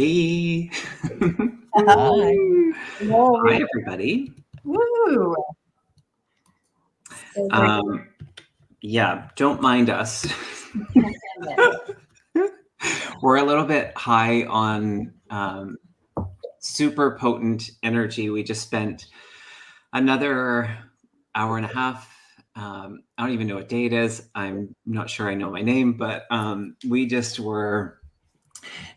Hey. Hi. Hi, everybody. Woo. Yeah, don't mind us. We're a little bit high on super potent energy. We just spent another hour and a half. I don't even know what day it is. I'm not sure I know my name, but we just were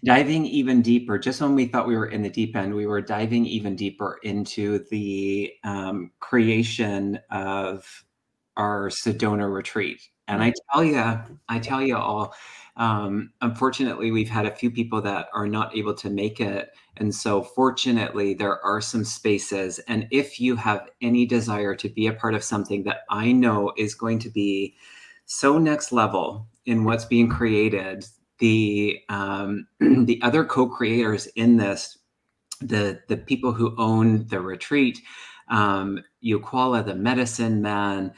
diving even deeper. Just when we thought we were in the deep end, we were diving even deeper into the creation of our Sedona retreat. And I tell you all, unfortunately, we've had a few people that are not able to make it. And so fortunately, there are some spaces. And if you have any desire to be a part of something that I know is going to be so next level in what's being created, the the other co-creators in this, the people who own the retreat, Uquala, the medicine man,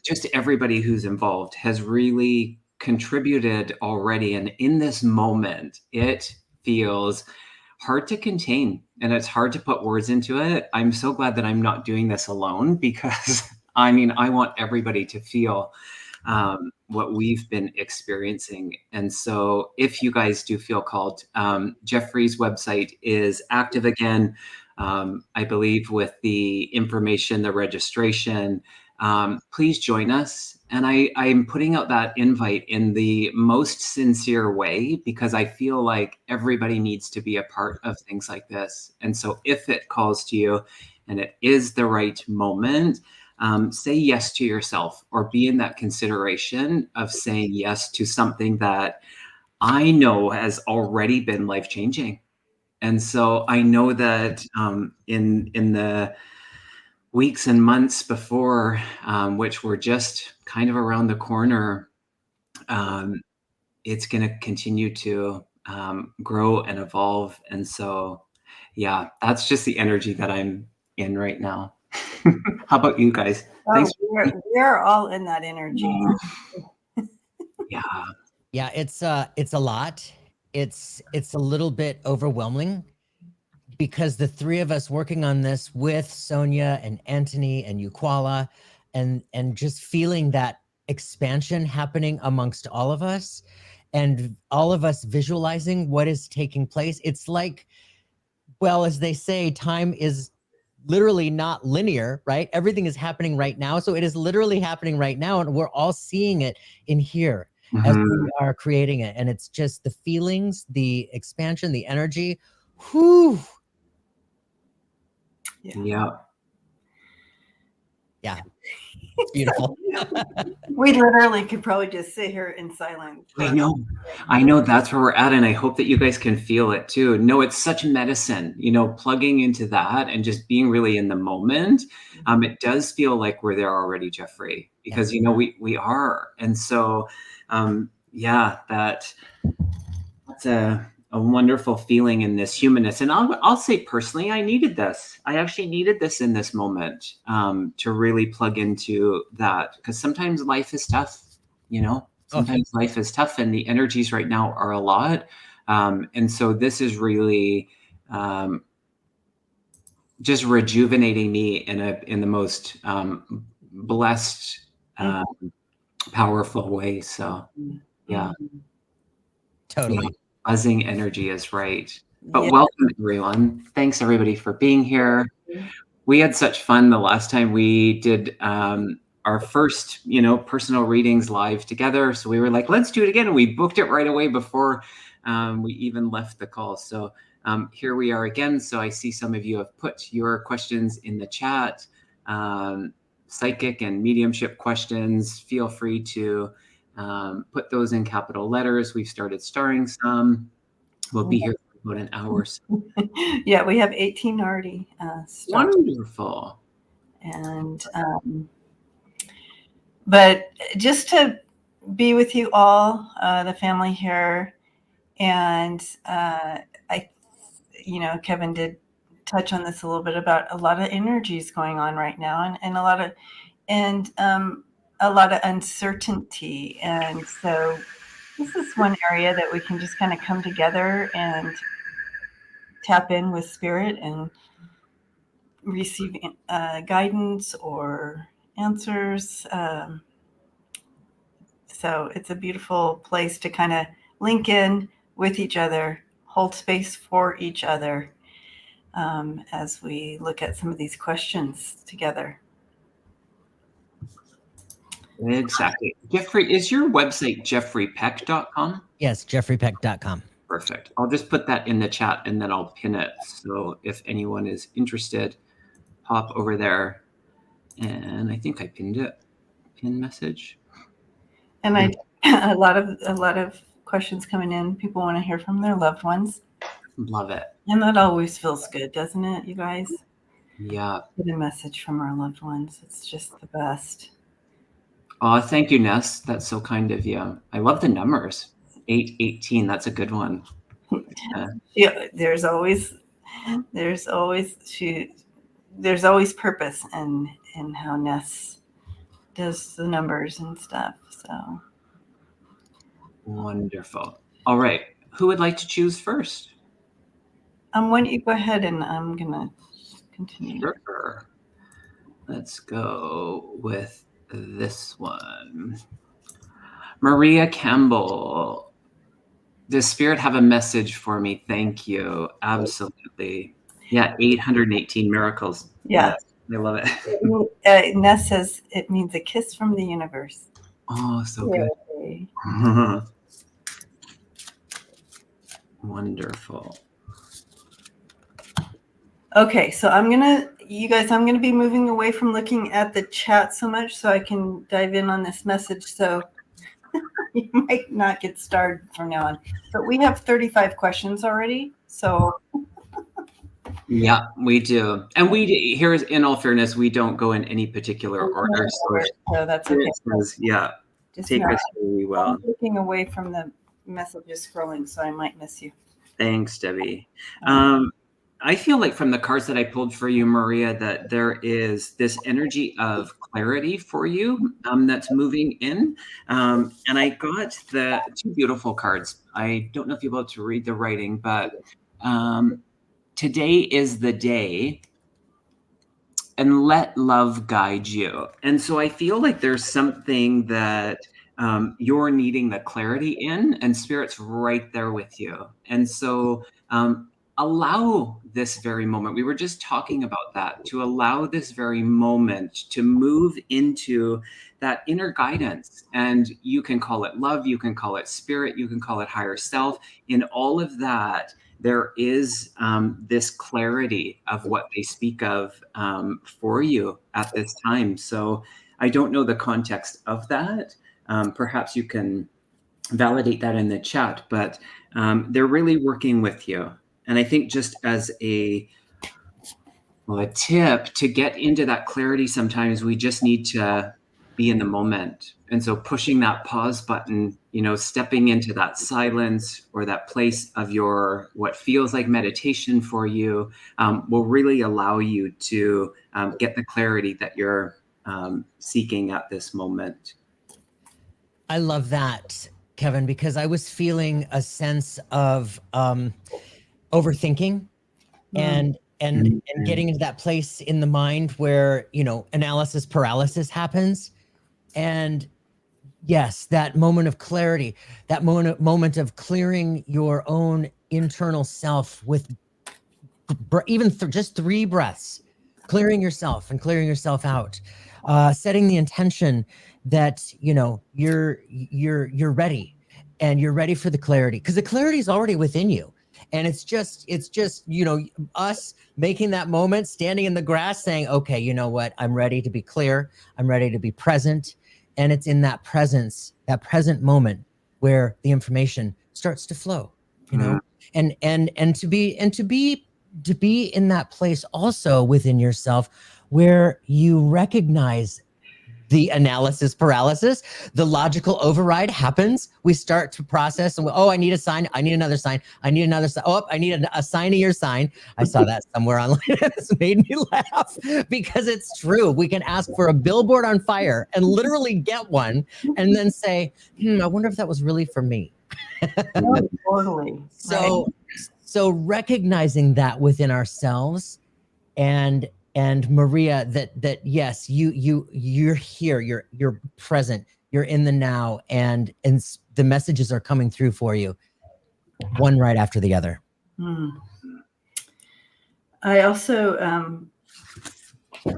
just everybody who's involved has really contributed already. And in this moment, it feels hard to contain and it's hard to put words into it. I'm so glad that I'm not doing this alone because I mean, I want everybody to feel what we've been experiencing. And so if you guys do feel called, Jeffrey's website is active again, I believe, with the information, the registration. Please join us. And I'm putting out that invite in the most sincere way because I feel like everybody needs to be a part of things like this. And so if it calls to you and it is the right moment, say yes to yourself or be in that consideration of saying yes to something that I know has already been life-changing. And so I know that in the weeks and months before, which were just kind of around the corner, it's going to continue to grow and evolve. And so, yeah, that's just the energy that I'm in right now. How about you guys? Thanks. We're all in that energy. Yeah, it's a lot. It's a little bit overwhelming because the three of us working on this with Sonia and Anthony and Uquala and just feeling that expansion happening amongst all of us and all of us visualizing what is taking place. It's like, well, as they say, time is literally not linear, right? Everything is happening right now. So it is literally happening right now. And we're all seeing it in here as we are creating it. And it's just the feelings, the expansion, the energy. Whew. Yeah. It's beautiful. We literally could probably just sit here in silence. I know that's where we're at. And I hope that you guys can feel it too. No, it's such medicine, plugging into that and just being really in the moment. It does feel like we're there already, Jeffrey, because, we are. And so, that's a wonderful feeling in this humanness. And I'll say personally, I needed this. I actually needed this in this moment to really plug into that, because sometimes life is tough, sometimes life is tough and the energies right now are a lot. And so this is really just rejuvenating me in the most blessed, powerful way. So, yeah. Totally. Yeah. Buzzing energy is right. But welcome, everyone. Thanks, everybody, for being here. We had such fun the last time we did our first, personal readings live together. So we were like, let's do it again. And we booked it right away before we even left the call. So here we are again. So I see some of you have put your questions in the chat. Psychic and mediumship questions. Feel free to put those in capital letters. We've started starring some. We'll be here for about an hour. So. Yeah, we have 18 already. Wonderful. And but just to be with you all, the family here, and Kevin did touch on this a little bit about a lot of energies going on right now, and a lot of uncertainty. And so this is one area that we can just kind of come together and tap in with spirit and receive guidance or answers. So it's a beautiful place to kind of link in with each other, hold space for each other as we look at some of these questions together. Exactly. Jeffrey, is your website jeffreypeck.com? Yes, jeffreypeck.com. Perfect. I'll just put that in the chat and then I'll pin it. So if anyone is interested, pop over there. And I think I pinned it. Pin message. And a lot of questions coming in. People want to hear from their loved ones. Love it. And that always feels good, doesn't it, you guys? Yeah. Get a message from our loved ones. It's just the best. Oh, thank you, Ness. That's so kind of you. I love the numbers. 818. That's a good one. Yeah, there's always purpose in how Ness does the numbers and stuff. So wonderful. All right. Who would like to choose first? Why don't you go ahead and I'm gonna continue. Sure. Let's go with this one. Maria Campbell. Does Spirit have a message for me? Thank you. Absolutely. Yeah, 818 miracles. Yeah. I love it. Ness says it means a kiss from the universe. Oh, so good. Wonderful. Okay, so I'm gonna be moving away from looking at the chat so much so I can dive in on this message. So you might not get started from now on, but we have 35 questions already. So yeah, we do. And here is, in all fairness, we don't go in any particular order. So that's okay. Yeah, just take us really well. I'm looking away from the messages scrolling, so I might miss you. Thanks, Debbie. I feel like from the cards that I pulled for you, Maria, that there is this energy of clarity for you that's moving in. And I got the two beautiful cards. I don't know if you'll be able to read the writing, but today is the day, and let love guide you. And so I feel like there's something that you're needing the clarity in, and Spirit's right there with you. And so allow this very moment. We were just talking about that, to allow this very moment to move into that inner guidance. And you can call it love, you can call it spirit, you can call it higher self. In all of that, there is this clarity of what they speak of for you at this time. So I don't know the context of that. Perhaps you can validate that in the chat, but they're really working with you. And I think just as a tip to get into that clarity, sometimes we just need to be in the moment. And so pushing that pause button, stepping into that silence or that place of what feels like meditation for you will really allow you to get the clarity that you're seeking at this moment. I love that, Kevin, because I was feeling a sense of overthinking and getting into that place in the mind where, analysis paralysis happens. And yes, that moment of clarity, that moment of clearing your own internal self with even just 3 breaths, clearing yourself and clearing yourself out, setting the intention that, you're ready, and you're ready for the clarity, because the clarity is already within you. And it's just, us making that moment, standing in the grass saying, okay, you know what? I'm ready to be clear. I'm ready to be present. And it's in that presence, that present moment, where the information starts to flow, and to be in that place also within yourself, where you recognize the analysis paralysis, the logical override happens. We start to process and I need a sign. I need another sign. I need another sign. Oh, I need a sign of your sign. I saw that somewhere online. It's made me laugh because it's true. We can ask for a billboard on fire and literally get one and then say, I wonder if that was really for me. Oh, totally. So Right. so recognizing that within ourselves, and Maria, that yes, you're here, you're present, you're in the now, and the messages are coming through for you, one right after the other. I also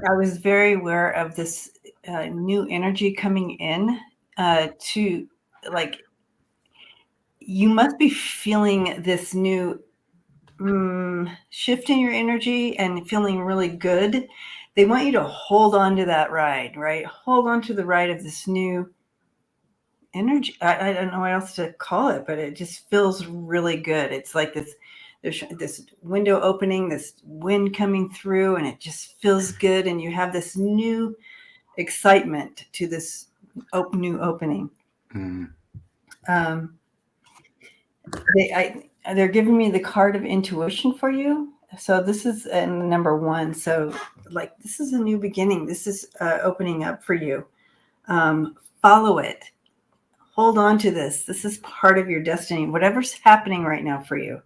I was very aware of this new energy coming in to, like, you must be feeling this new shift in your energy and feeling really good. They want you to hold on to that ride, right? Hold on to the ride of this new energy. I don't know what else to call it, but it just feels really good. It's like there's this window opening, this wind coming through, and it just feels good. And you have this new excitement to this new opening. They're giving me the card of intuition for you. So this is number 1. So, like, this is a new beginning. This is opening up for you. Follow it. Hold on to this. This is part of your destiny. Whatever's happening right now for you.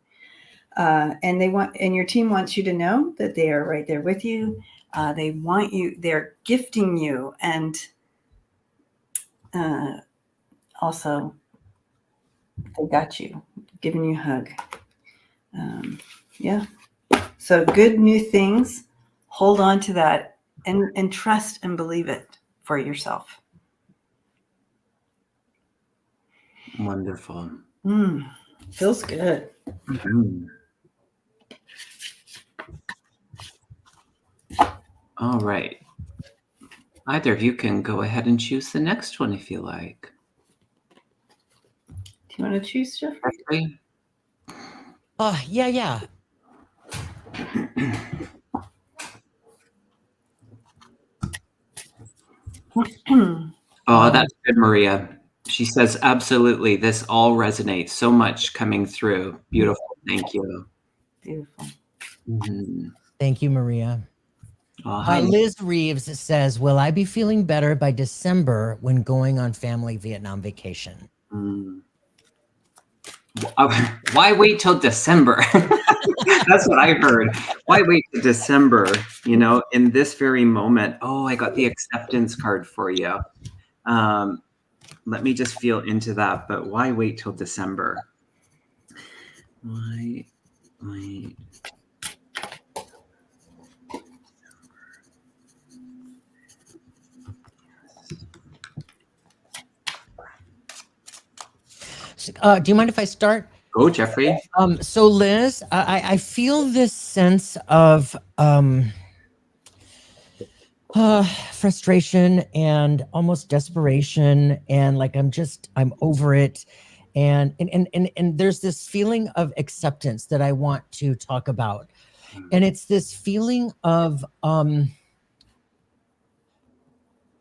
And your team wants you to know that they are right there with you. They want you. They're gifting you, and also they got you, giving you a hug. Yeah. So good new things. Hold on to that and trust and believe it for yourself. Wonderful. Feels good. All right. Either of you can go ahead and choose the next one if you like. Do you want to choose, Jeffrey? Yeah. Oh, that's good, Maria. She says, absolutely. This all resonates. So much coming through. Beautiful. Thank you. Beautiful. Thank you, Maria. Hi. Liz Reeves says, will I be feeling better by December when going on family Vietnam vacation? Why wait till December? That's what I heard. Why wait till December? In this very moment. Oh, I got the acceptance card for you. Let me just feel into that. But why wait till December? Why wait? Do you mind if I start? Go, Jeffrey. So Liz, I feel this sense of frustration and almost desperation, and like I'm over it, and there's this feeling of acceptance that I want to talk about, and it's this feeling of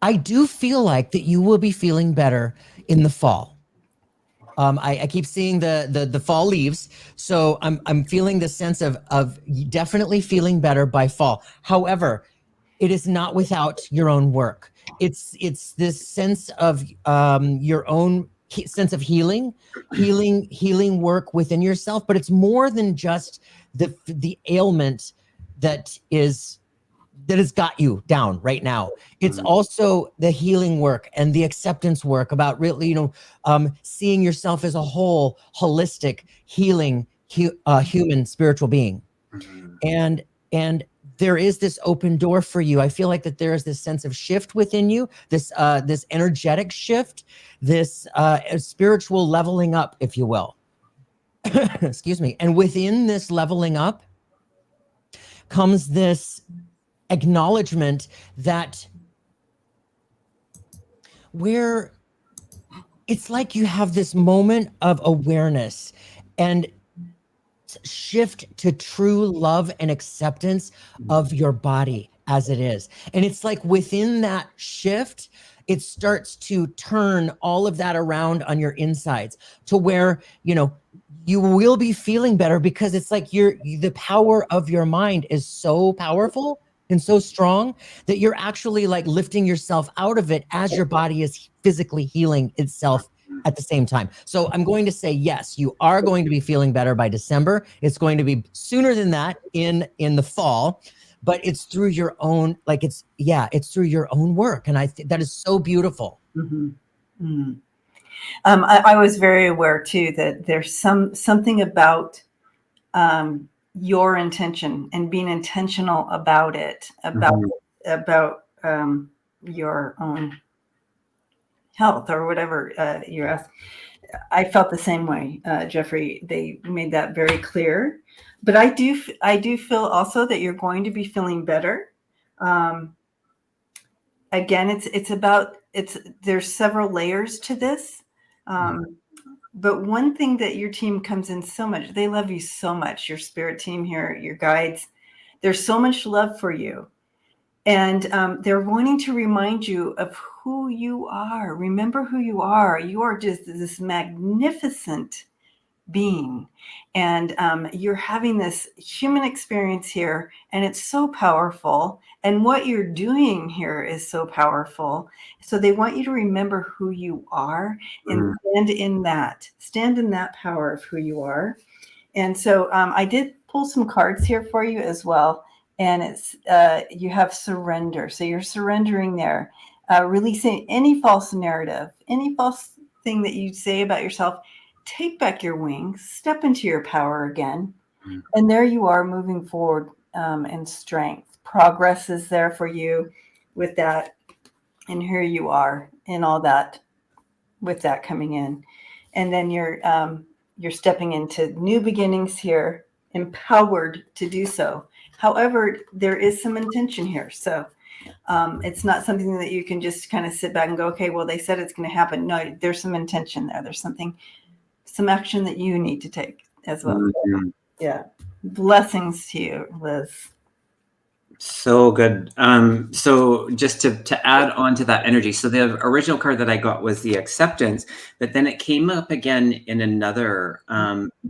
I do feel like that you will be feeling better in the fall. I keep seeing the fall leaves, so I'm feeling the sense of definitely feeling better by fall. However, it is not without your own work. It's this sense of your own sense of healing work within yourself, but it's more than just the ailment that has got you down right now. It's also the healing work and the acceptance work about really, seeing yourself as a whole, holistic, healing, human, spiritual being. And there is this open door for you. I feel like that there is this sense of shift within you, this energetic shift, this spiritual leveling up, if you will. Excuse me. And within this leveling up comes this acknowledgement that where it's like you have this moment of awareness and shift to true love and acceptance of your body as it is. And it's like within that shift, it starts to turn all of that around on your insides to where, you will be feeling better, because it's like the power of your mind is so powerful and so strong that you're actually like lifting yourself out of it as your body is physically healing itself at the same time. So I'm going to say, yes, you are going to be feeling better by December. It's going to be sooner than that in the fall, but it's through your own, like it's through your own work. And I think that is so beautiful. Mm-hmm. Mm. I was very aware too that there's something about your intention and being intentional about it, about your own health or whatever you're asking. I felt the same way, Jeffrey. They made that very clear. But I do feel also that you're going to be feeling better. Again, there's several layers to this. But one thing that your team comes in so much, they love you so much, your spirit team here, your guides, there's so much love for you. And they're wanting to remind you of who you are. Remember who you are. You are just this magnificent being. And you're having this human experience here, and it's so powerful. And what you're doing here is so powerful. So they want you to remember who you are and stand in that power of who you are. And so I did pull some cards here for you as well. And it's you have surrender. So you're surrendering there, releasing any false narrative, any false thing that you say about yourself. Take back your wings, step into your power again. And there you are moving forward in strength. Progress is there for you with that. And here you are in all that, with that coming in. And then you're stepping into new beginnings here, empowered to do so. However, there is some intention here. So it's not something that you can just kind of sit back and go, okay, well, they said it's going to happen. No, there's some intention there. There's some action that you need to take as well. Mm-hmm. Yeah. Blessings to you, Liz. So good. So just to add on to that energy. So the original card that I got was the acceptance, but then it came up again in another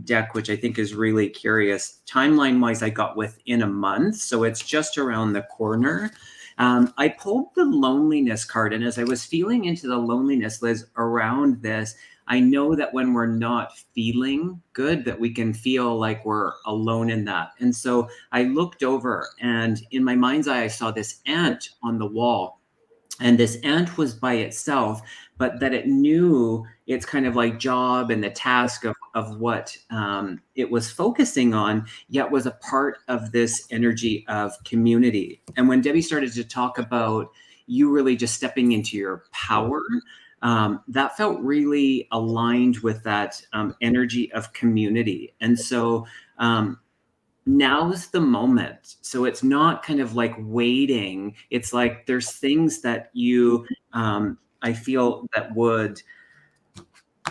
deck, which I think is really curious. Timeline wise, I got within a month. So it's just around the corner. I pulled the loneliness card. And as I was feeling into the loneliness, Liz, around this, I know that when we're not feeling good, that we can feel like we're alone in that. And so I looked over, and in my mind's eye, I saw this ant on the wall. And this ant was by itself, but that it knew its kind of like job and the task of what it was focusing on, yet was a part of this energy of community. And when Debbie started to talk about you really just stepping into your power, that felt really aligned with that energy of community. And so now's the moment. So it's not kind of like waiting. It's like there's things that you, I feel, that would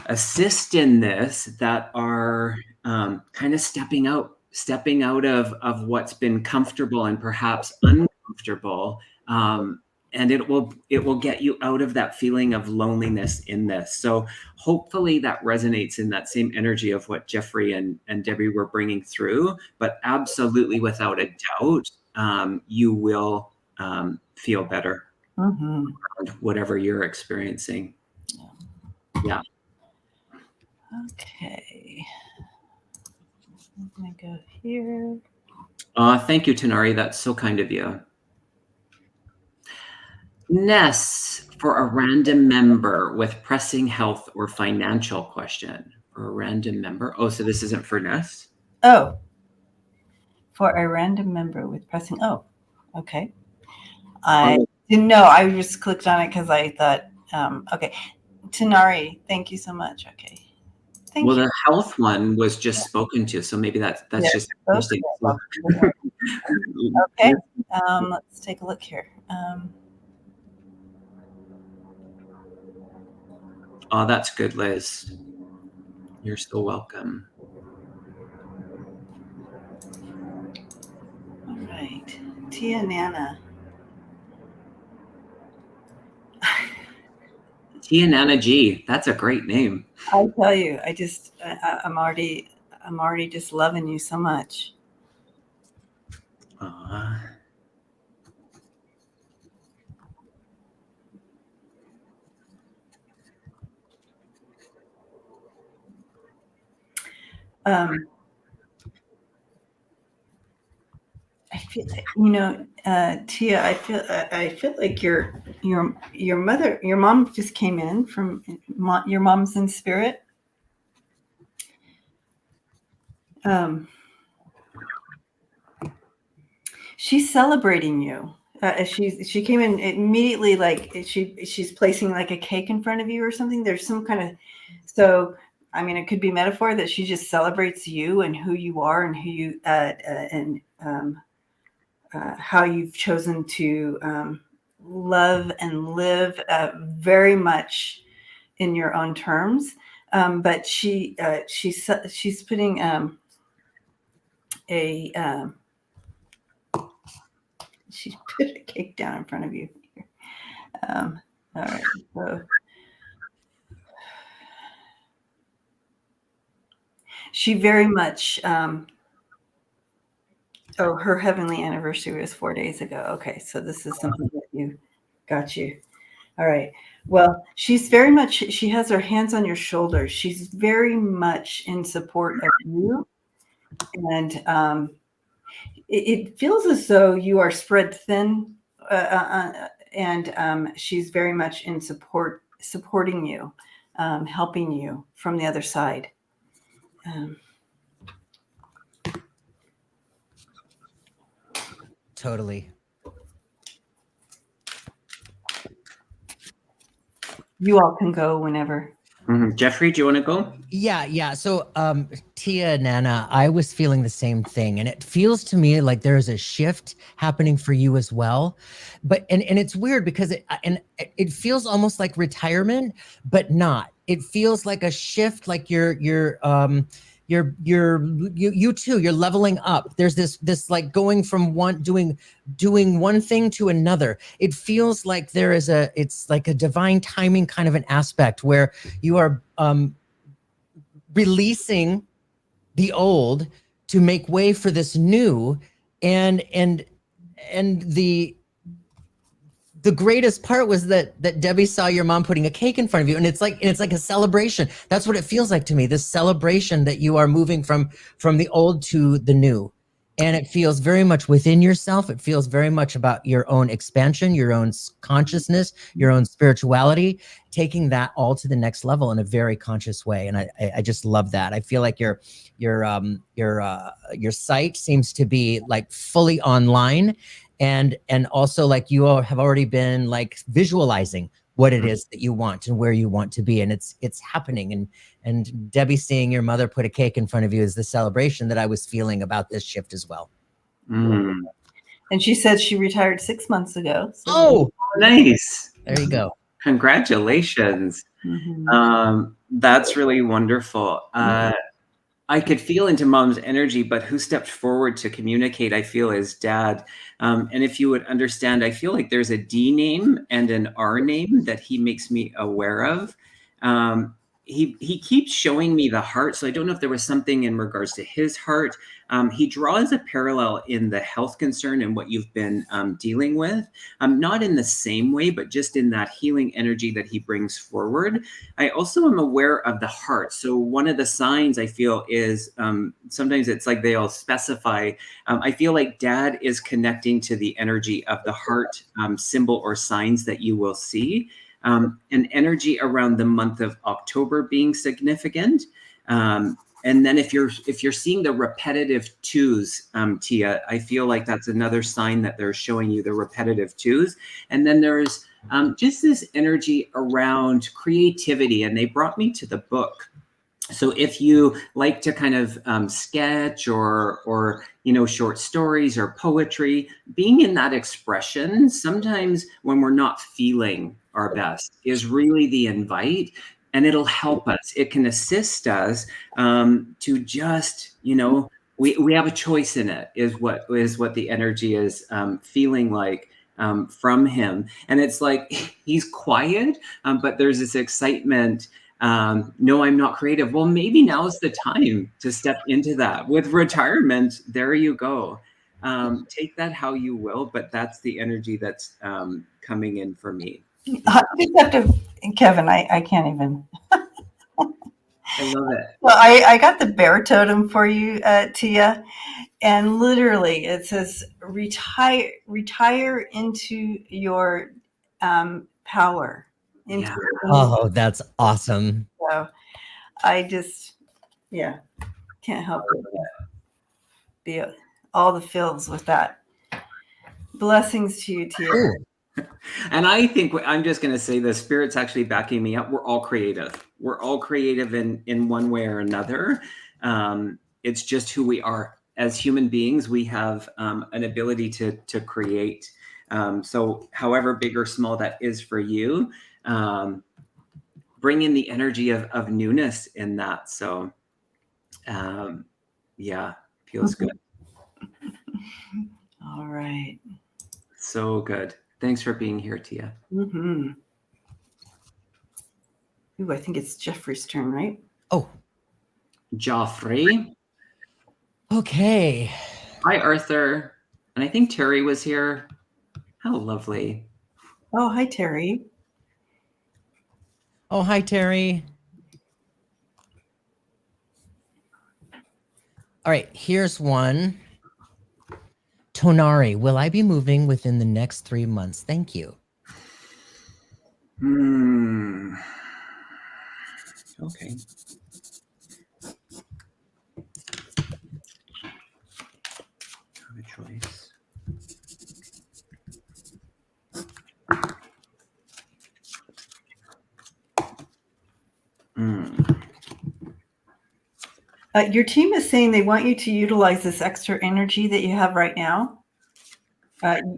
assist in this, that are kind of stepping out of what's been comfortable and perhaps uncomfortable. And it will get you out of that feeling of loneliness in this. So hopefully that resonates in that same energy of what Jeffrey and Debbie were bringing through. But absolutely, without a doubt, you will feel better, whatever you're experiencing. Yeah. Okay. I'm going to go here. Thank you, Tonari. That's so kind of you. Ness, for a random member with pressing health or financial question. For a random member. Oh, so this isn't for Ness? Oh. For a random member with pressing. Oh, okay. I didn't know. I just clicked on it because I thought, okay. Tonari, thank you so much. Okay. Thank you. The health one was just spoken to, so maybe that's just interesting. Okay. Let's take a look here. Oh, that's good, Liz. You're still welcome. All right. Tia Nana. Tia Nana G. That's a great name. I tell you, I'm already just loving you so much. I feel, Tia, I feel like your mother, your mom just came in from your mom's in spirit. She's celebrating you. She came in immediately, like she's placing like a cake in front of you or something. There's some kind of, so I mean, it could be metaphor that she just celebrates you and who you are and who you and how you've chosen to love and live very much in your own terms. But she's putting she put a cake down in front of you. All right. So she very much, her heavenly anniversary was 4 days ago. Okay. So this is something that you got you. All right. Well, she's very much, she has her hands on your shoulders. She's very much in support of you. And it feels as though you are spread thin, and she's very much in supporting you, helping you from the other side. Totally. You all can go whenever. Mm-hmm. Jeffrey, do you want to go? Yeah. So, Tia, Nana, I was feeling the same thing, and it feels to me like there is a shift happening for you as well. But and it's weird because it feels almost like retirement, but not. It feels like a shift, like you too, you're leveling up. There's this like going from doing one thing to another. It feels like it's like a divine timing kind of an aspect where you are releasing the old to make way for this new, and the greatest part was that Debbie saw your mom putting a cake in front of you, and it's like a celebration. That's what it feels like to me. This celebration that you are moving from the old to the new, and it feels very much within yourself. It feels very much about your own expansion, your own consciousness, your own spirituality, taking that all to the next level in a very conscious way. And I just love that. I feel like your site seems to be like fully online. And also like you all have already been like visualizing what it is that you want and where you want to be. And it's happening. And Debbie seeing your mother put a cake in front of you is the celebration that I was feeling about this shift as well. Mm. And she said she retired 6 months ago. So oh, nice. There you go. Congratulations. Mm-hmm. That's really wonderful. I could feel into Mom's energy, but who stepped forward to communicate, I feel, is Dad. And if you would understand, I feel like there's a D name and an R name that he makes me aware of. He keeps showing me the heart, so I don't know if there was something in regards to his heart. He draws a parallel in the health concern and what you've been dealing with, not in the same way, but just in that healing energy that he brings forward. I also am aware of the heart. So one of the signs I feel is sometimes it's like they all specify. I feel like Dad is connecting to the energy of the heart symbol or signs that you will see. An energy around the month of October being significant. And then if you're seeing the repetitive twos, Tia, I feel like that's another sign that they're showing you the repetitive twos. And then there's just this energy around creativity. And they brought me to the book. So if you like to kind of sketch or short stories or poetry, being in that expression, sometimes when we're not feeling our best is really the invite, and it'll help us. It can assist us to just, we have a choice in it, is what the energy is feeling like from him. And it's like he's quiet, but there's this excitement. No, I'm not creative. Well, maybe now's the time to step into that. With retirement, there you go. Take that how you will, but that's the energy that's coming in for me. I just have to, Kevin, I can't even. I love it. Well, I got the bear totem for you, Tia, and literally it says retire into your power. Into Yeah. Oh, that's awesome. So I just, yeah, can't help it. Be all the feels with that. Blessings to you, Tia. Ooh. And I think I'm just going to say the spirit's actually backing me up. We're all creative. We're all creative in one way or another. It's just who we are as human beings. We have an ability to create. So however big or small that is for you, bring in the energy of newness in that. So yeah, feels good. All right. So good. Thanks for being here, Tia. Mm-hmm. Ooh, I think it's Jeffrey's turn, right? Oh, Joffrey. okay. Hi, Arthur. And I think Terry was here. How lovely. Oh, hi, Terry. Oh, hi, Terry. All right, here's one. Tonari, will I be moving within the next 3 months? Thank you. Okay. Have a choice. Your team is saying they want you to utilize this extra energy that you have right now.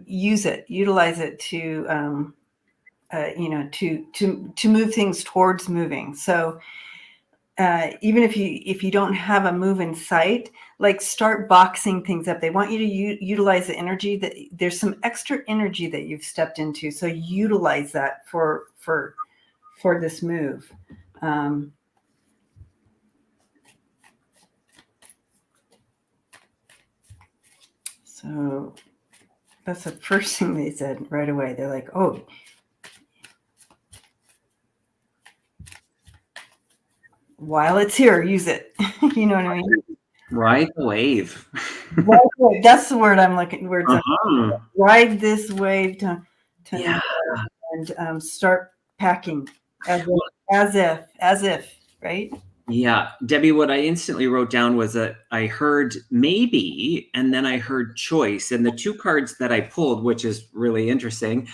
Use it, utilize it to, to move things towards moving. So even if you don't have a move in sight, like start boxing things up. They want you to utilize the energy that there's some extra energy that you've stepped into. So utilize that for this move. So that's the first thing they said right away. They're like, oh, while it's here, use it. You know what I mean? Ride the wave. That's the word I'm looking. Words. Uh-huh. Ride this wave to Yeah. and start packing as if, right? Yeah, Debbie, what I instantly wrote down was that I heard maybe, and then I heard choice. And the two cards that I pulled, which is really interesting,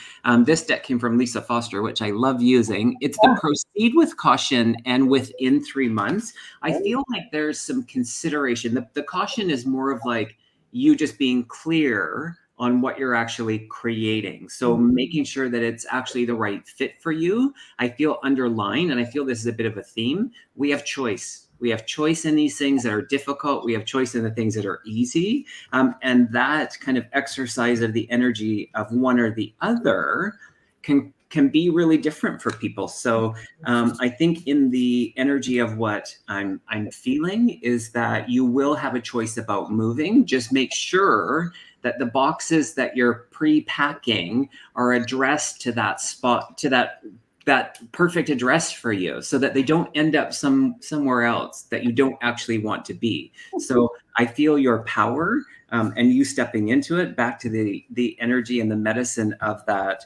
this deck came from Lisa Foster, which I love using. It's the proceed with caution and within 3 months. I feel like there's some consideration. The caution is more of like you just being clear on what you're actually creating. So making sure that it's actually the right fit for you. I feel underlined, and I feel this is a bit of a theme. We have choice. We have choice in these things that are difficult. We have choice in the things that are easy. And that kind of exercise of the energy of one or the other can be really different for people. So I think in the energy of what I'm feeling is that you will have a choice about moving. Just make sure that the boxes that you're pre-packing are addressed to that spot, to that perfect address for you, so that they don't end up somewhere else that you don't actually want to be. So I feel your power and you stepping into it, back to the energy and the medicine of that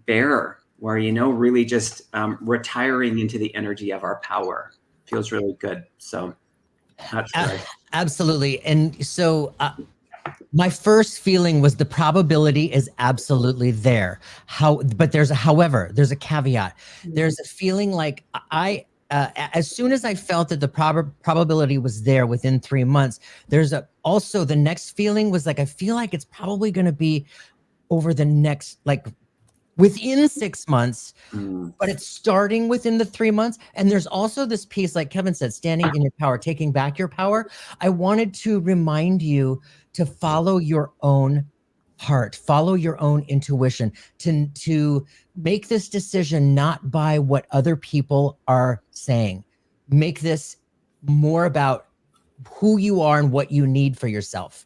bear, where, really just retiring into the energy of our power feels really good. So that's right. Absolutely. And so my first feeling was the probability is absolutely there. But there's a caveat. There's a feeling like as soon as I felt that the probability was there within 3 months, also the next feeling was like, I feel like it's probably going to be over the next, like within 6 months, but it's starting within the 3 months. And there's also this piece, like Kevin said, standing in your power, taking back your power. I wanted to remind you to follow your own heart, follow your own intuition, to make this decision not by what other people are saying. Make this more about who you are and what you need for yourself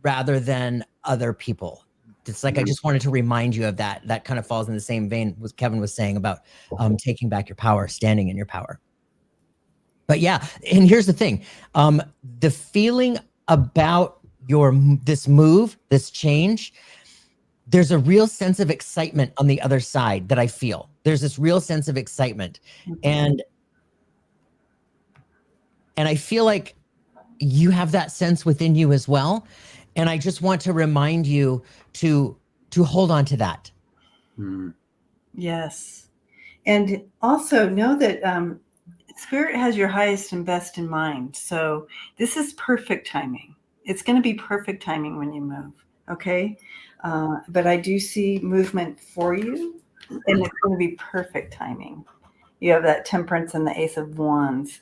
rather than other people. It's like, I just wanted to remind you of that. That kind of falls in the same vein what Kevin was saying about taking back your power, standing in your power. But yeah, and here's the thing. The feeling about this move, this change, there's a real sense of excitement on the other side that I feel. There's this real sense of excitement. And I feel like you have that sense within you as well. And I just want to remind you to hold on to that. Yes. And also know that Spirit has your highest and best in mind. So this is perfect timing. It's going to be perfect timing when you move. Okay. But I do see movement for you, and it's going to be perfect timing. You have that Temperance and the Ace of Wands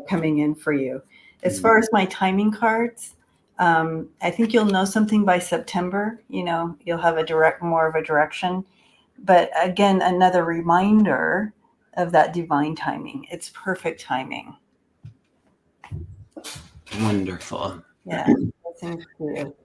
coming in for you. As far as my timing cards, I think you'll know something by September. You'll have more of a direction. But again, another reminder of that divine timing. It's perfect timing. Wonderful. Yeah. Blessings to you.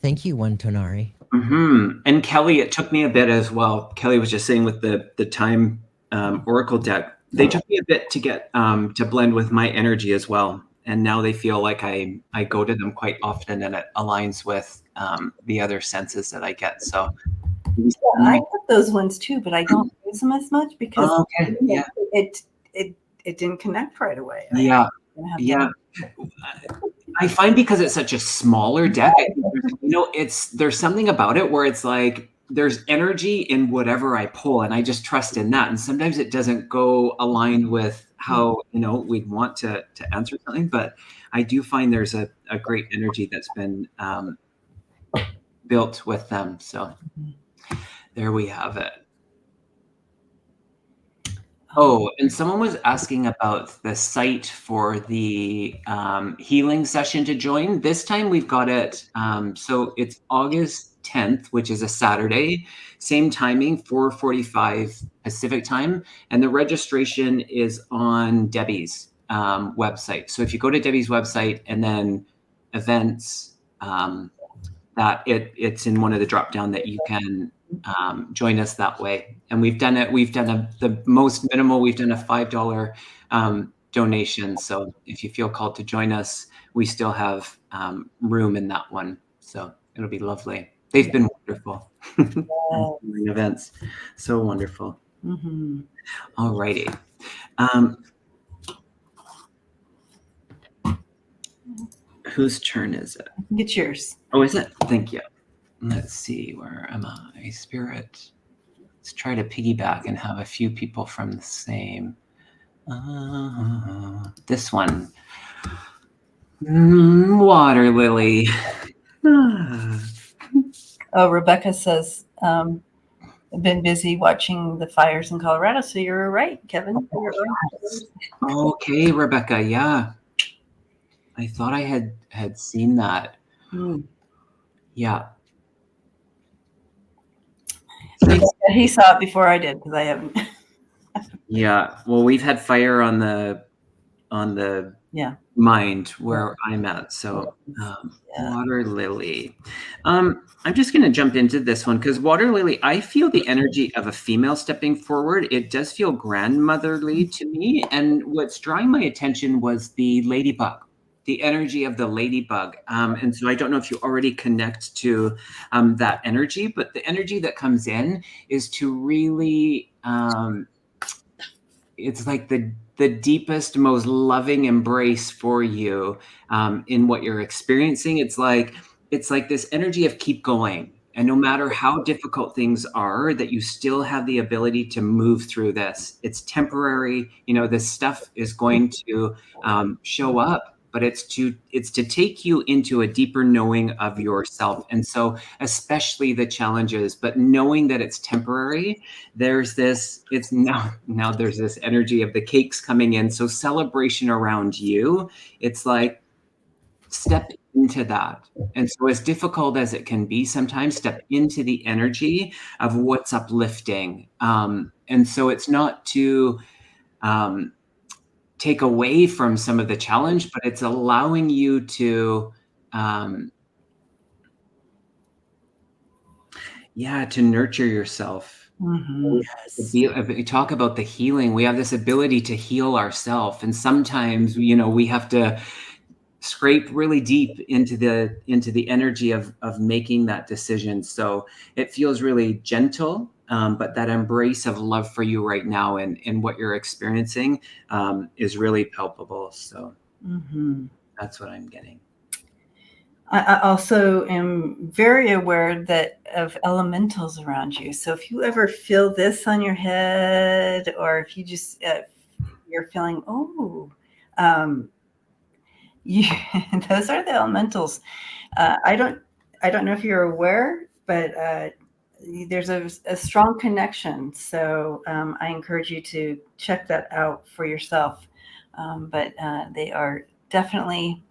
Thank you, one Tonari. And Kelly, it took me a bit as well. Kelly was just saying with the time Oracle deck, they took me a bit to get to blend with my energy as well. And now they feel like I go to them quite often, and it aligns with the other senses that I get. So I have those ones too, but I don't use them as much because it didn't connect right away. I find because it's such a smaller deck, there's something about it where it's like there's energy in whatever I pull, and I just trust in that. And sometimes it doesn't go aligned with how we'd want to answer something, but I do find there's a great energy that's been built with them. So there we have it. Oh, and someone was asking about the site for the healing session to join. This time we've got it. So it's August 10th, which is a Saturday, same timing, 4:45 Pacific time. And the registration is on Debbie's website. So if you go to Debbie's website and then events, it's in one of the drop down that you can join us that way. And we've done the most minimal, we've done a $5 donation. So if you feel called to join us, we still have room in that one. So it'll be lovely. They've been wonderful. Events. So wonderful. All righty. Whose turn is it? It's yours. Oh, is it? Thank you. Let's see, where am I? Spirit. Let's try to piggyback and have a few people from the same. This one. Water lily. Oh, Rebecca says, I've been busy watching the fires in Colorado. So you're right, Kevin. Okay, Rebecca. Yeah. I thought I had seen that. Yeah. He saw it before I did, because I haven't. Yeah. Well, we've had fire on the mind where I'm at. So water lily. I'm just going to jump into this one because water lily, I feel the energy of a female stepping forward. It does feel grandmotherly to me. And what's drawing my attention was the ladybug. The energy of the ladybug. And so I don't know if you already connect to that energy, but the energy that comes in is to really, it's like the deepest, most loving embrace for you in what you're experiencing. It's like this energy of keep going. And no matter how difficult things are, that you still have the ability to move through this. It's temporary. This stuff is going to show up, but it's to take you into a deeper knowing of yourself. And so especially the challenges, but knowing that it's temporary, there's this energy of the cakes coming in. So celebration around you, it's like step into that. And so as difficult as it can be sometimes, step into the energy of what's uplifting. And so it's not to take away from some of the challenge, but it's allowing you to to nurture yourself Mhm. Yes. If we talk about the healing, we have this ability to heal ourselves, and sometimes, you know, we have to scrape really deep into the energy of making that decision. So it feels really gentle, but that embrace of love for you right now and what you're experiencing is really palpable. So Mhm. that's what I'm getting. I also am very aware that of elementals around you. So if you ever feel this on your head, or if you just you're feeling, oh, um, you, those are the elementals. I don't know if you're aware, but there's a strong connection. So I encourage you to check that out for yourself. But they are definitely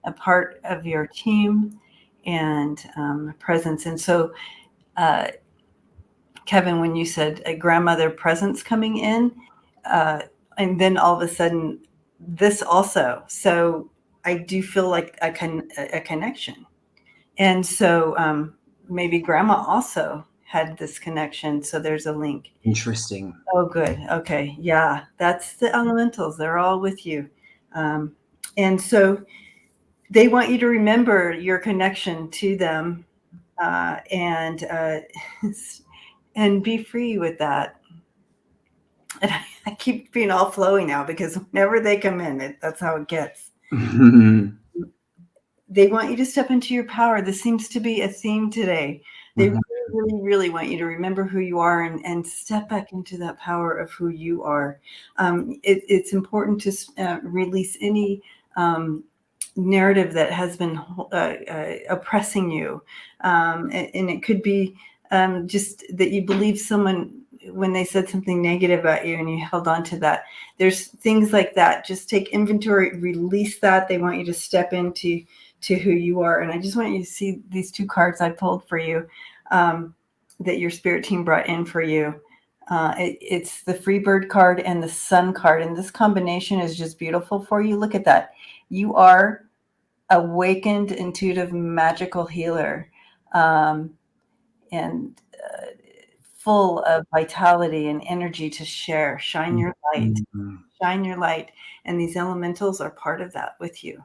a part of your team and presence. And so, uh, Kevin, when you said a grandmother presence coming in, uh, and then all of a sudden, this also. So I do feel like a connection. And so maybe grandma also had this connection. So there's a link. Interesting. Oh, good. Okay. Yeah. That's the elementals. They're all with you. Um, and so they want you to remember your connection to them and and be free with that. And I keep being all flowy now because whenever they come in, that's how it gets. They want you to step into your power. This seems to be a theme today. They really, really, really want you to remember who you are and step back into that power of who you are. It's important to release any narrative that has been oppressing you. And it could be just that you believe someone when they said something negative about you and you held on to that. There's things like that. Just take inventory, release that. They want you to step into who you are. And I just want you to see these two cards I pulled for you that your spirit team brought in for you. It's the Freebird card and the Sun card. And this combination is just beautiful for you. Look at that. You are awakened, intuitive, magical healer, and full of vitality and energy to share. Shine your light. Shine your light. And these elementals are part of that with you.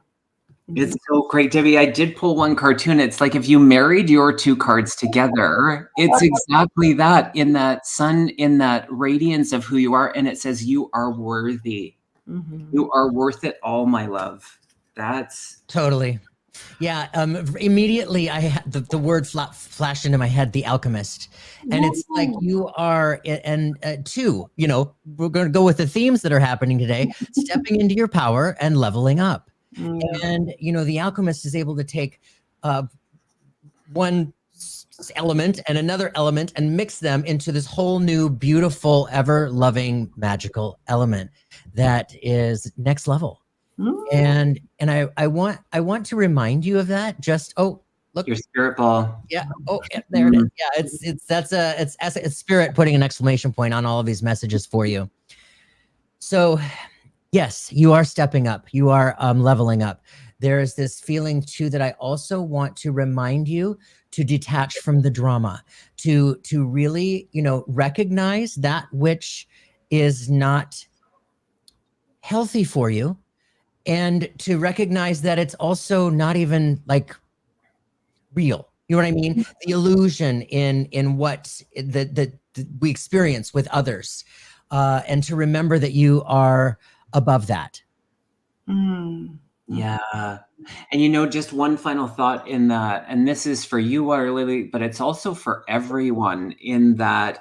It's so great, Debbie. I did pull one cartoon. It's like if you married your two cards together, it's exactly that, in that sun, in that radiance of who you are. And it says, you are worthy. You are worth it all, my love. That's Totally. Yeah. Immediately I had the word flashed into my head, the alchemist. And it's like you are, and two, you know, we're going to go with the themes that are happening today, stepping into your power and leveling up. And, you know, the alchemist is able to take one element and another element and mix them into this whole new, beautiful, ever loving, magical element that is next level. And I want to remind you of that. Just look, your spirit ball. Yeah. Oh, yeah, there it is. Yeah, it's spirit putting an exclamation point on all of these messages for you. So, yes, you are stepping up. You are leveling up. There is this feeling too that I also want to remind you to detach from the drama, to really, you know, recognize that which is not healthy for you, and to recognize that it's also not even like real. You know what I mean? The illusion in what that we experience with others, and to remember that you are above that. Yeah. And you know, just one final thought in that, and this is for you, Water Lily, but it's also for everyone, in that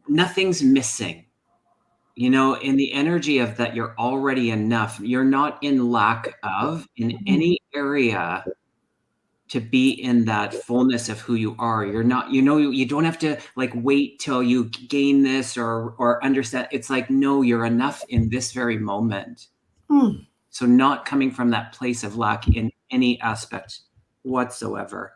nothing's missing. You know, in the energy of that, you're already enough. You're not in lack of in any area to be in that fullness of who you are. You're not, you know, you don't have to like wait till you gain this or understand. It's like, no, you're enough in this very moment. So not coming from that place of lack in any aspect whatsoever.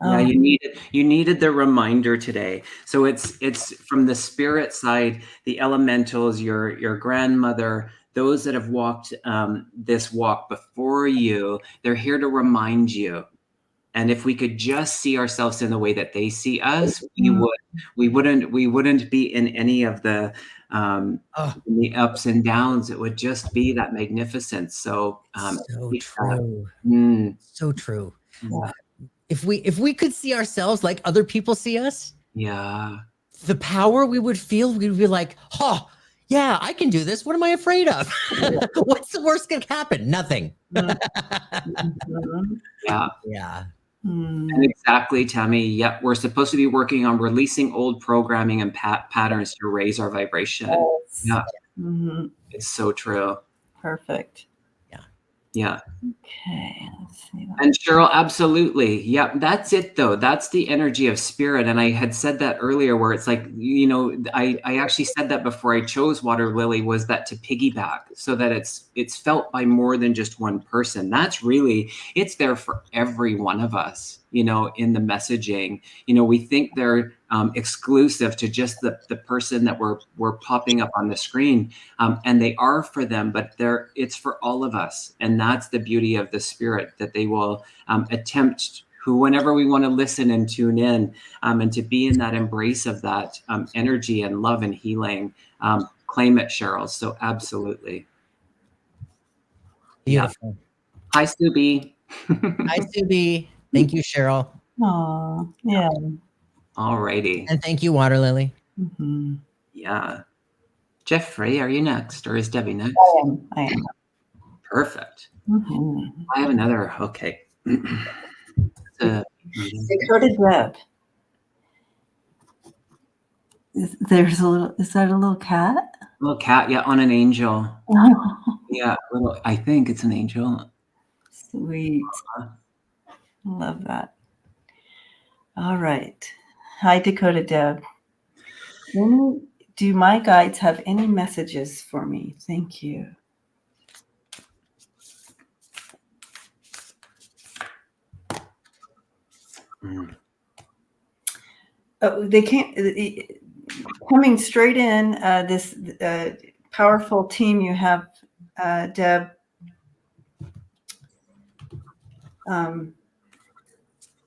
Yeah, you needed the reminder today. So it's from the spirit side, the elementals, your grandmother, those that have walked this walk before you. They're here to remind you And if we could just see ourselves in the way that they see us, Mhm. we wouldn't be in any of the Oh, the ups and downs. It would just be that magnificence. So so yeah. true. Mm, So true. yeah. If we could see ourselves like other people see us, Yeah. the power we would feel, we'd be like, oh, yeah, I can do this. What am I afraid of? What's the worst that can happen? Nothing. Mhm. Yeah. Yeah. And Mm. exactly, Tammy. Yep. We're supposed to be working on releasing old programming and patterns to raise our vibration. Yes. Yeah. Mhm. It's so true. Perfect. Yeah. Okay, let's see. And Cheryl, absolutely. Yep. That's it though. That's the energy of spirit. And I had said that earlier where it's like, I actually said that before I chose Water Lily, was that to piggyback so that it's felt by more than just one person. That's really, it's there for every one of us, in the messaging. We think they're exclusive to just the person that we're popping up on the screen. And they are for them, but it's for all of us. And that's the beauty of the spirit, that they will attempt whenever we want to listen and tune in, and to be in that embrace of that energy and love and healing. Claim it, Cheryl. So absolutely. Beautiful. Yeah. Hi, Subi. Hi, Subi. Thank you, Cheryl. Oh, yeah. All righty. And thank you, Water Lily. Mhm. Yeah. Jeffrey, are you next, or is Debbie next? I am. Perfect. Mhm. I have another. Okay. Dakota Deb. Is that a little cat? Little cat, yeah, on an angel. Oh, Yeah, I think it's an angel. sweet. Love that. All right. Hi, Dakota Deb. Do my guides have any messages for me? Thank you. Oh, they can't. Coming straight in, this powerful team you have, Deb.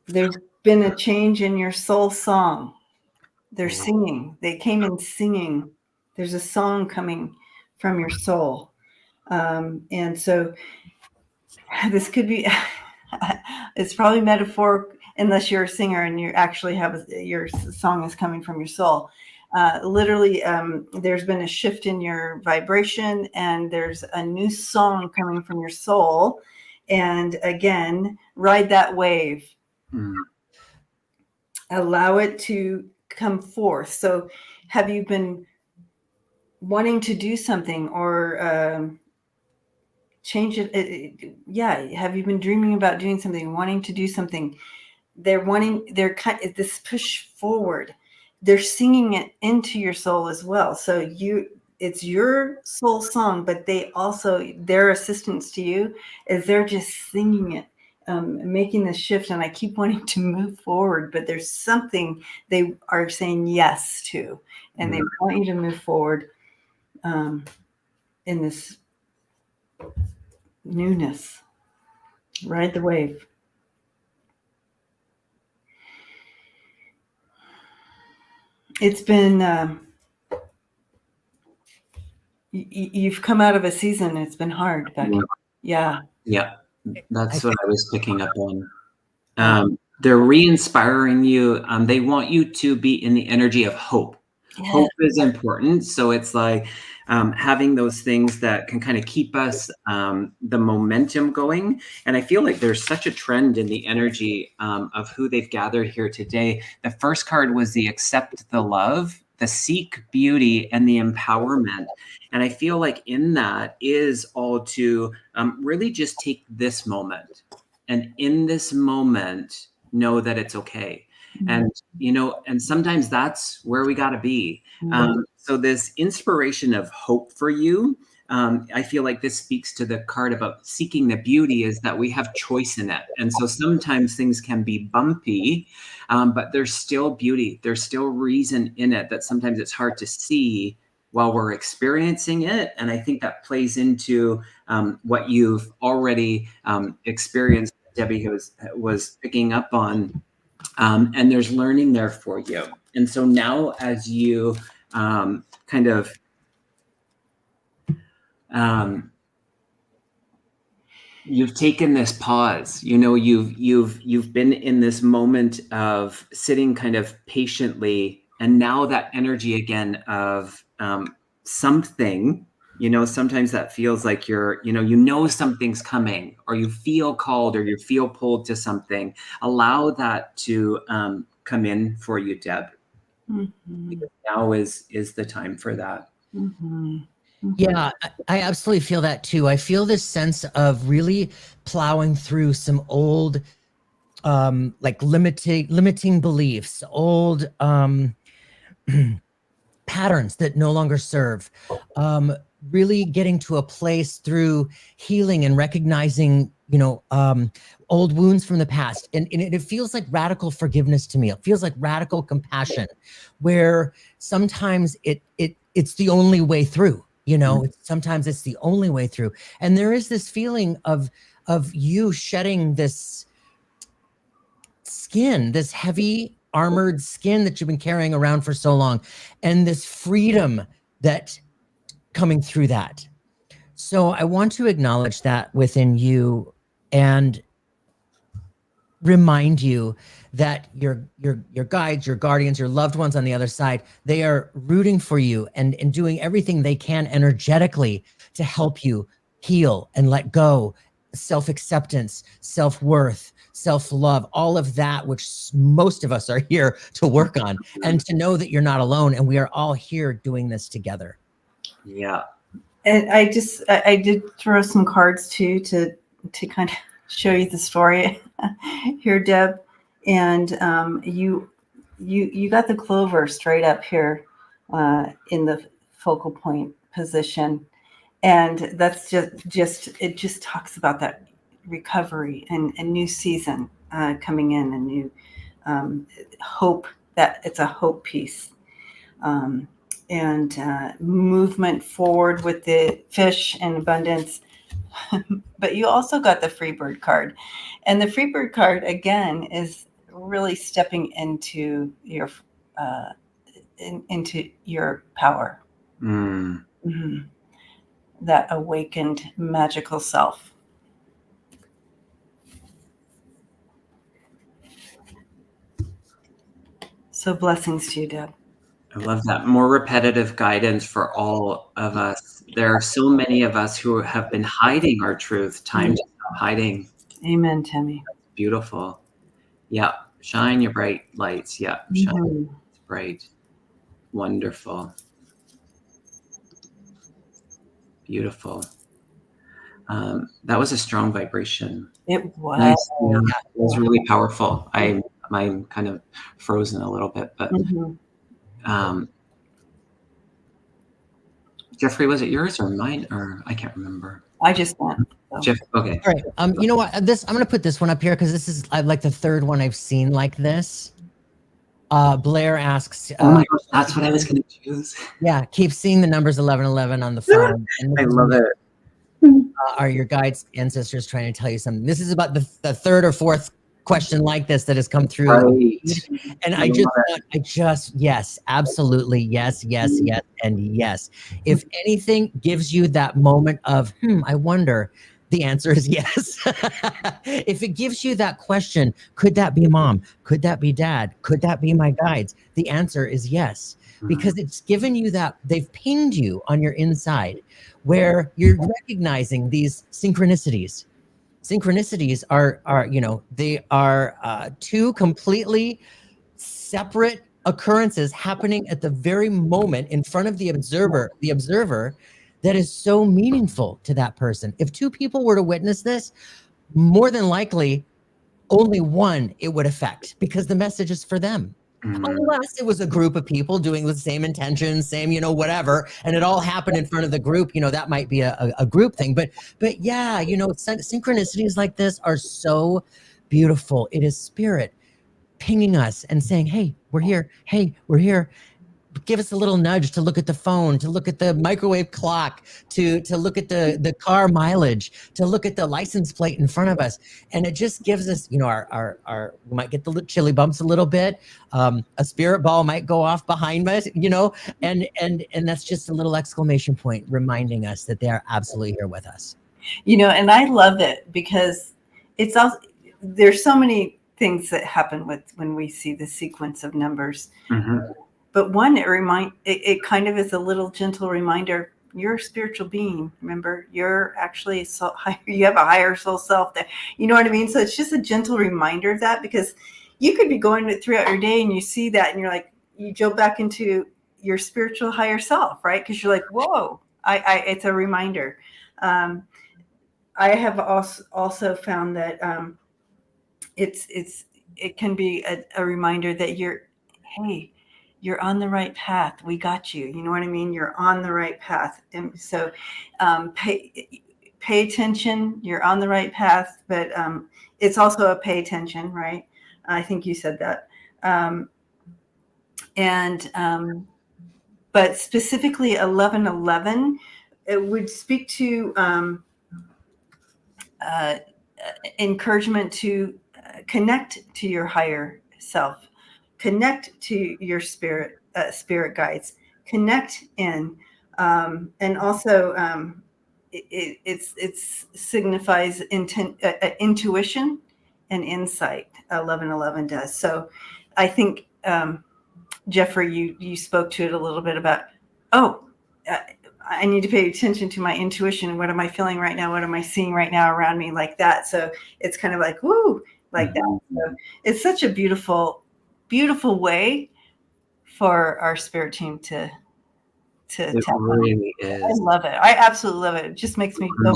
There's been a change in your soul song. They're singing. They came in singing. There's a song coming from your soul. And so this could be, it's probably metaphoric unless you're a singer and you actually have your song is coming from your soul. Literally, there's been a shift in your vibration and there's a new song coming from your soul. And again, ride that wave. Allow it to come forth. So have you been wanting to do something or change it? Yeah. Have you been dreaming about doing something, wanting to do something? They're kind of this push forward. They're singing it into your soul as well. So it's your soul song, but their assistance to you is they're just singing it, making this shift. And I keep wanting to move forward, but there's something they are saying yes to, and they want you to move forward in this newness. Ride the wave. It's been you've come out of a season. It's been hard, Becky. Yeah. That's what I was picking up on. They're re-inspiring you. They want you to be in the energy of hope. Yeah. Hope is important. So it's like having those things that can kind of keep us the momentum going. And I feel like there's such a trend in the energy of who they've gathered here today. The first card was the accept the love, the seek beauty, and the empowerment. And I feel like in that is all to really just take this moment. And in this moment, know that it's okay. And, and sometimes that's where we got to be. So this inspiration of hope for you, I feel like this speaks to the card about seeking the beauty, is that we have choice in it. And so sometimes things can be bumpy, but there's still beauty. There's still reason in it that sometimes it's hard to see while we're experiencing it. And I think that plays into what you've already experienced Debbie was picking up on, and there's learning there for you. And so now, as you kind of you've taken this pause, you've been in this moment of sitting kind of patiently, and now that energy again of something, sometimes that feels like something's coming, or you feel called, or you feel pulled to something. Allow that to come in for you, Deb. Mm-hmm. Because now is the time for that. Mm-hmm. Yeah, I absolutely feel that too. I feel this sense of really plowing through some old, like limiting beliefs, old patterns that no longer serve. Really getting to a place through healing and recognizing, old wounds from the past. And it feels like radical forgiveness to me. It feels like radical compassion, where sometimes it's the only way through. Sometimes it's the only way through. And there is this feeling of you shedding this skin, this heavy armored skin that you've been carrying around for so long, and this freedom that coming through that. So I want to acknowledge that within you and remind you that your guides, your guardians, your loved ones on the other side, they are rooting for you and doing everything they can energetically to help you heal and let go, self-acceptance, self-worth, self-love, all of that, which most of us are here to work on, and to know that you're not alone, and we are all here doing this together. Yeah. And I did throw some cards too to kind of show you the story here, Deb. And you got the clover straight up here in the focal point position, and that's just it just talks about that recovery and new season coming in, and new hope, that it's a hope piece. And movement forward with the fish and abundance. But you also got the Freebird card. And the Freebird card, again, is really stepping into your power. Mm-hmm. That awakened magical self. So blessings to you, Deb. I love that. More repetitive guidance for all of us. There are so many of us who have been hiding our truth. Time to stop hiding. Amen, Tammy. That's beautiful. Yeah. Shine your bright lights. Yeah. Shine bright. Wonderful. Beautiful. That was a strong vibration. It was. Nice. Yeah, it was really powerful. I'm kind of frozen a little bit, but Jeffrey, was it yours or mine, or I can't remember? I just went. So. Jeff, okay. All right. You know what? I'm going to put this one up here because this is like the third one I've seen like this. Blair asks. Oh my gosh, that's what I was going to choose. Yeah, keep seeing the numbers 1111 on the phone. I love it. Are your guides, ancestors trying to tell you something? This is about the third or fourth question like this that has come through. Right. And yes, absolutely. Yes, and yes. If anything gives you that moment of, I wonder, the answer is yes. If it gives you that question, could that be mom? Could that be dad? Could that be my guides? The answer is yes, because it's given you that, they've pinged you on your inside where you're recognizing these synchronicities. Synchronicities are they are two completely separate occurrences happening at the very moment in front of the observer that is so meaningful to that person. If two people were to witness this, more than likely only one it would affect, because the message is for them. Unless it was a group of people doing the same intentions, same, whatever, and it all happened in front of the group, that might be a group thing. But yeah, synchronicities like this are so beautiful. It is spirit pinging us and saying, hey, we're here. Hey, we're here. give us a little nudge to look at the phone, to look at the microwave clock, to look at the car mileage, to look at the license plate in front of us. And it just gives us, you know, our we might get the chilly bumps a little bit. A spirit ball might go off behind us, you know, and that's just a little exclamation point reminding us that they are absolutely here with us. You know, and I love it because it's also, there's so many things that happen when we see the sequence of numbers. Mm-hmm. But one, it kind of is a little gentle reminder. You're a spiritual being. Remember, you're actually you have a higher soul self that, you know what I mean? So it's just a gentle reminder of that, because you could be going throughout your day and you see that and you're like, you jump back into your spiritual higher self, right? Because you're like, whoa, it's a reminder. I have also found that it can be a reminder that you're on the right path. We got you. You know what I mean? You're on the right path. And so pay attention. You're on the right path, but it's also a pay attention, right? I think you said that. But specifically 1111, it would speak to encouragement to connect to your higher self, connect to your spirit guides, connect in, and also it signifies intuition and insight. 1111 does. So I think Jeffrey, you spoke to it a little bit about, I need to pay attention to my intuition. What am I feeling right now? What am I seeing right now around me, like that? So it's kind of like, woo, like that. So it's such a beautiful, beautiful way for our spirit team to it really is. I love it. I absolutely love it. It just makes me feel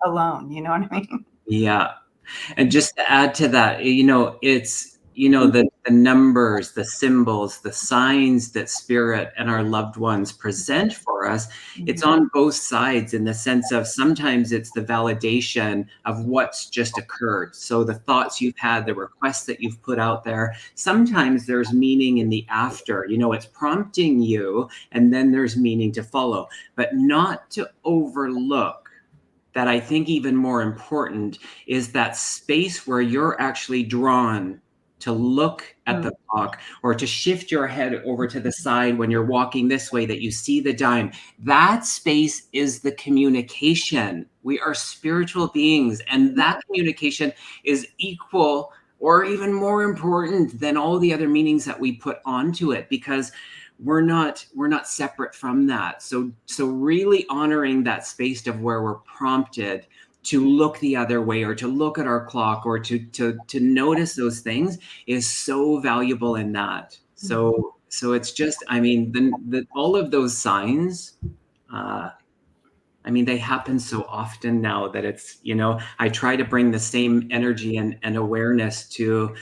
alone. You know what I mean? Yeah. And just to add to that, you know, it's, you know, the numbers, the symbols, the signs that spirit and our loved ones present for us, it's on both sides, in the sense of sometimes it's the validation of what's just occurred. So the thoughts you've had, the requests that you've put out there, sometimes there's meaning in the after, you know, it's prompting you, and then there's meaning to follow, but not to overlook that. I think even more important is that space where you're actually drawn to look at the clock, or to shift your head over to the side when you're walking this way, that you see the dime. That space is the communication. We are spiritual beings, and that communication is equal or even more important than all the other meanings that we put onto it, because we're not separate from that. So really honoring that space of where we're prompted to look the other way, or to look at our clock, or to notice those things, is so valuable in that. So it's just, I mean, all of those signs, I mean, they happen so often now that it's, you know, I try to bring the same energy and awareness to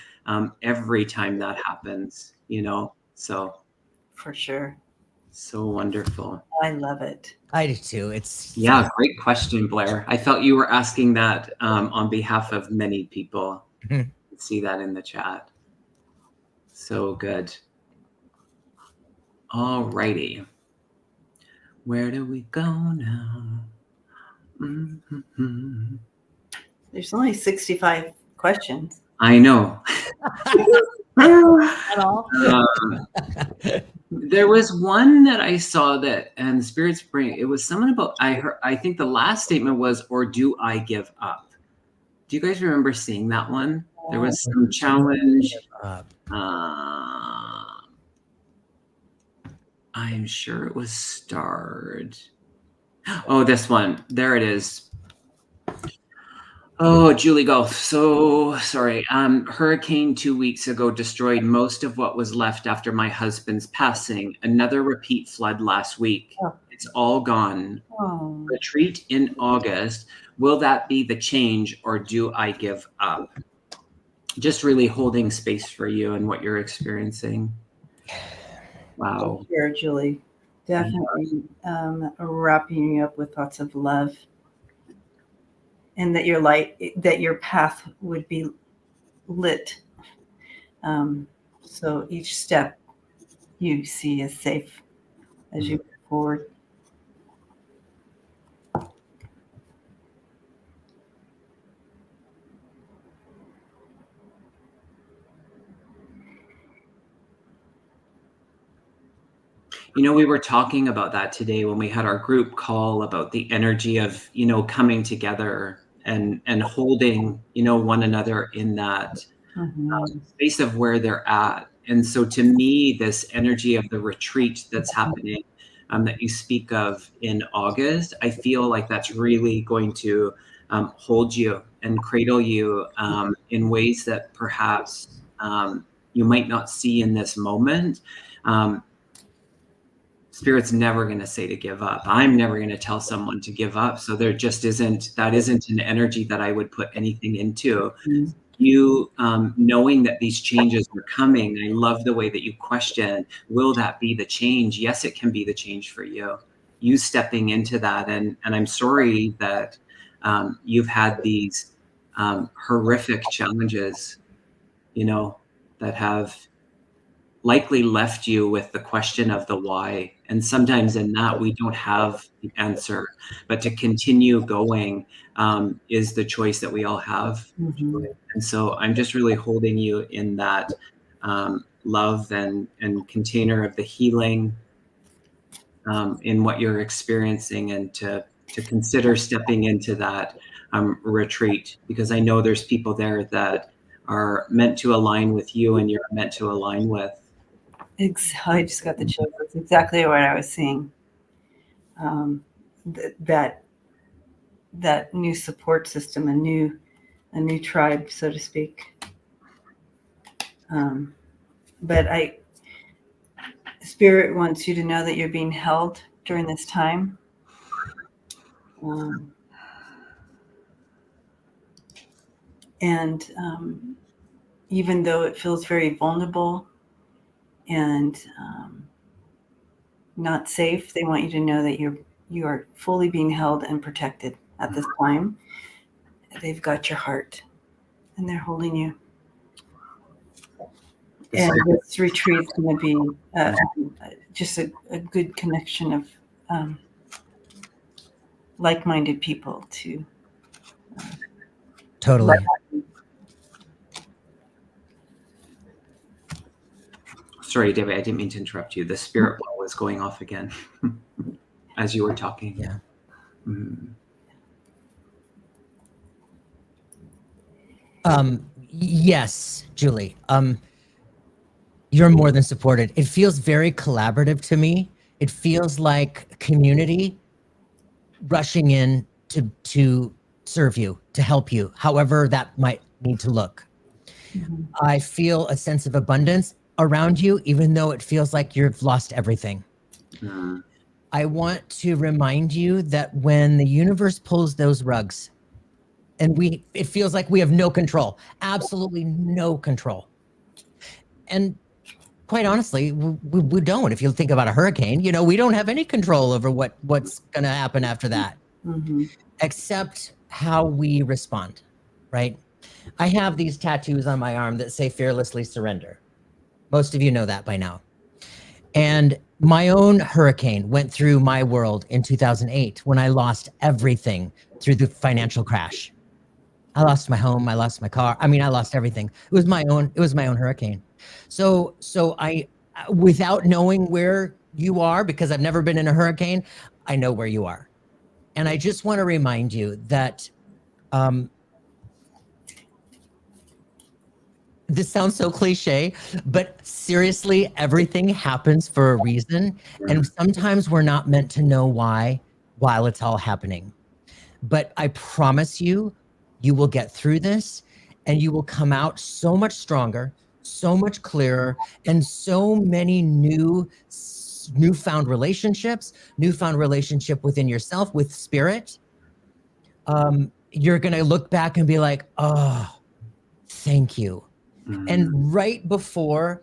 every time that happens, you know, so. For sure. So wonderful. I love it. I do too. Yeah, great question, Blair. I felt you were asking that on behalf of many people. See that in the chat. So good. All righty. Where do we go now? Mm-hmm. There's only 65 questions. I know. At all. There was one that I saw that, and Spirit Spring, it was someone about, I think the last statement was, or do I give up? Do you guys remember seeing that one? There was some challenge. I'm sure it was starred. Oh, this one. There it is. Oh, Julie Golf. So sorry. Hurricane 2 weeks ago destroyed most of what was left after my husband's passing. Another repeat flood last week. It's all gone. Retreat in August. Will that be the change, or do I give up? Just really holding space for you and what you're experiencing. Wow. Sure, Julie. Definitely wrapping you up with thoughts of love. And that your light, that your path would be lit. So each step you see as safe as you move forward. You know, we were talking about that today when we had our group call about the energy of, you know, coming together and holding, you know, one another in that space of where they're at. And so to me, this energy of the retreat that's happening, that you speak of in August, I feel like that's really going to hold you and cradle you in ways that perhaps you might not see in this moment. Spirit's never going to say to give up. I'm never going to tell someone to give up. So there just isn't an energy that I would put anything into. You knowing that these changes are coming. I love the way that you question, will that be the change? Yes, it can be the change for you. You stepping into that. And I'm sorry that you've had these horrific challenges, you know, that have likely left you with the question of the why. And sometimes in that we don't have the answer, but to continue going is the choice that we all have. And so I'm just really holding you in that love and container of the healing in what you're experiencing, and to consider stepping into that retreat, because I know there's people there that are meant to align with you and you're meant to align with. I just got the chills. That's exactly what I was seeing. That new support system, a new tribe, so to speak. But Spirit wants you to know that you're being held during this time. And even though it feels very vulnerable and not safe, they want you to know that you are fully being held and protected at this time. They've got your heart and they're holding you. And this retreat is going to be just a good connection of like-minded people to totally. Sorry, Debbie, I didn't mean to interrupt you. The spirit ball was going off again as you were talking. Yeah. Yes, Julie. You're more than supported. It feels very collaborative to me. It feels like community rushing in to serve you, to help you, however that might need to look. I feel a sense of abundance around you, even though it feels like you've lost everything. I want to remind you that when the universe pulls those rugs, and it feels like we have no control, absolutely no control. And quite honestly, we don't. If you think about a hurricane, you know, we don't have any control over what's going to happen after that, except how we respond, right? I have these tattoos on my arm that say fearlessly surrender. Most of you know that by now. And my own hurricane went through my world in 2008 when I lost everything through the financial crash. I lost my home, I lost my car. I mean, I lost everything. It was my own hurricane. So I, without knowing where you are, because I've never been in a hurricane, I know where you are. And I just want to remind you that this sounds so cliche, but seriously, everything happens for a reason. And sometimes we're not meant to know why while it's all happening. But I promise you, you will get through this and you will come out so much stronger, so much clearer, and so many newfound relationship within yourself, with spirit. You're going to look back and be like, oh, thank you. And right before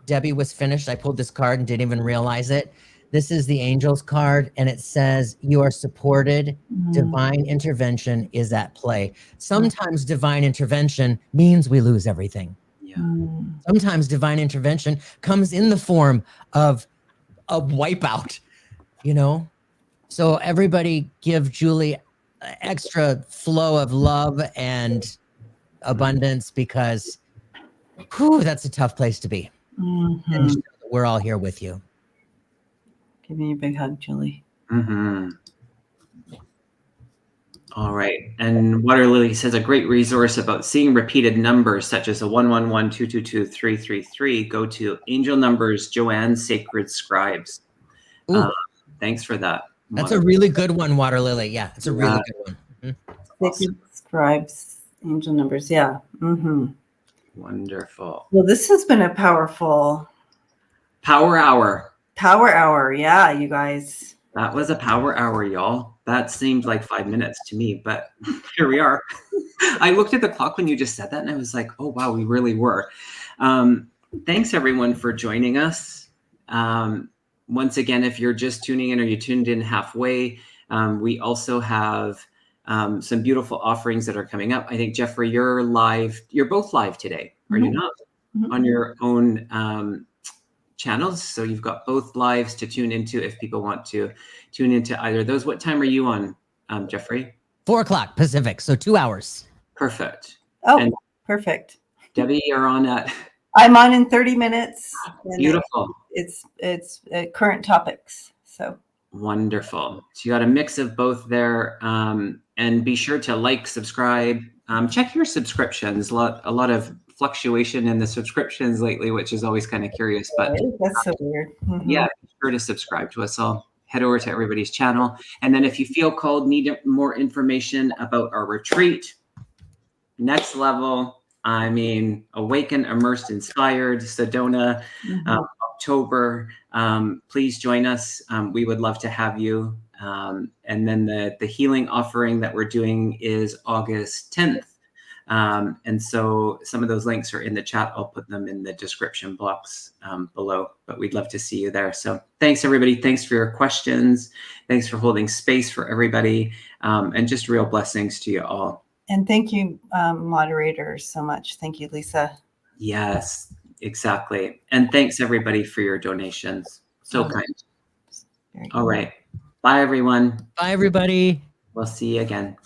Debbie was finished, I pulled this card and didn't even realize it. This is the Angels card, and it says, you are supported. Divine intervention is at play. Sometimes divine intervention means we lose everything. Sometimes divine intervention comes in the form of a wipeout, you know? So everybody give Julie extra flow of love and abundance, because that's a tough place to be. And we're all here with you. Giving you a big hug, Julie. All right. And Water Lily says a great resource about seeing repeated numbers such as a 111, 222, 333. Go to Angel Numbers, Joanne's Sacred Scribes. Thanks for that. That's a really good one, Water Lily. Yeah, it's a really good one. Sacred Scribes, Angel Numbers. Yeah. Wonderful. Well, this has been a powerful Power Hour. Power Hour. Yeah, you guys. That was a power hour, y'all. That seemed like 5 minutes to me, but here we are. I looked at the clock when you just said that, and I was like, oh, wow, we really were. Thanks, everyone, for joining us. Once again, if you're just tuning in or you tuned in halfway, we also have some beautiful offerings that are coming up. I think, Jeffrey, you're live. You're both live today, are you not? On your own channels. So you've got both lives to tune into if people want to tune into either of those. What time are you on, Jeffrey? 4 o'clock Pacific, so 2 hours. Perfect. Oh, and perfect. Debbie, you're on at... I'm on in 30 minutes. Beautiful. It's current topics. So wonderful. So you got a mix of both there. And be sure to like, subscribe, check your subscriptions. A lot of fluctuation in the subscriptions lately, which is always kind of curious, but that's so weird. Yeah, be sure to subscribe to us all. Head over to everybody's channel. And then if you feel called, need more information about our retreat, next level, Awaken, Immersed, Inspired, Sedona, October, please join us. We would love to have you. And then the healing offering that we're doing is August 10th. And so some of those links are in the chat. I'll put them in the description box below, but we'd love to see you there. So thanks, everybody. Thanks for your questions. Thanks for holding space for everybody. And just real blessings to you all. And thank you, moderators, so much. Thank you, Lisa. Yes, exactly. And thanks, everybody, for your donations. So kind. All right. Bye, everyone. Bye, everybody. We'll see you again.